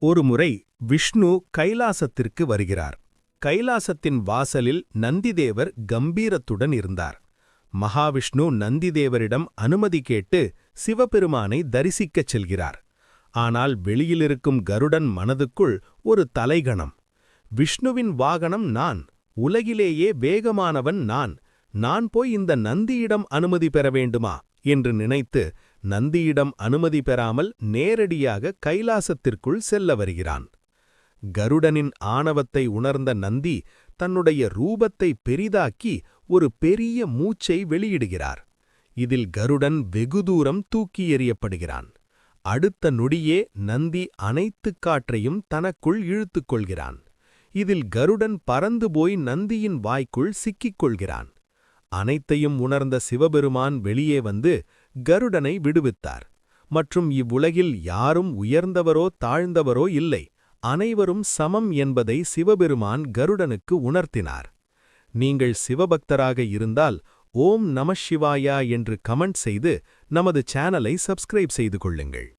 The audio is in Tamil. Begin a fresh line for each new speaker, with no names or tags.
ஒருமுறை விஷ்ணு கைலாசத்திற்கு வருகிறார். கைலாசத்தின் வாசலில் நந்திதேவர் கம்பீரத்துடன் இருந்தார். மகாவிஷ்ணு நந்திதேவரிடம் அனுமதி கேட்டு சிவபெருமானை தரிசிக்கச் செல்கிறார். ஆனால் வெளியிலிருக்கும் கருடன் மனதுக்குள் ஒரு தலைகணம். விஷ்ணுவின் வாகனம் நான், உலகிலேயே வேகமானவன் நான் போய் இந்த நந்தியிடம் அனுமதி பெற வேண்டுமா என்று நினைத்து நந்தியிடம் அனுமதி பெறாமல் நேரடியாக கைலாசத்திற்குள் செல்ல வருகிறான். கருடனின் ஆணவத்தை உணர்ந்த நந்தி தன்னுடைய ரூபத்தை பெரிதாக்கி ஒரு பெரிய மூச்சை வெளியிடுகிறார். இதில் கருடன் வெகு தூரம் தூக்கி எறியப்படுகிறான். அடுத்த நொடியே நந்தி அனைத்து காற்றையும் தனக்குள் இழுத்துக் கொள்கிறான். இதில் கருடன் பறந்து போய் நந்தியின் வாய்க்குள் சிக்கிக் கொள்கிறான். அனைத்தையும் உணர்ந்த சிவபெருமான் வெளியே வந்து கருடனை விடுவித்தார். மற்றும் இவ்வுலகில் யாரும் உயர்ந்தவரோ தாழ்ந்தவரோ இல்லை, அனைவரும் சமம் என்பதை சிவபெருமான் கருடனுக்கு உணர்த்தினார். நீங்கள் சிவபக்தராக இருந்தால் ஓம் நம சிவாயா என்று கமெண்ட் செய்து நமது சேனலை சப்ஸ்கிரைப் செய்து கொள்ளுங்கள்.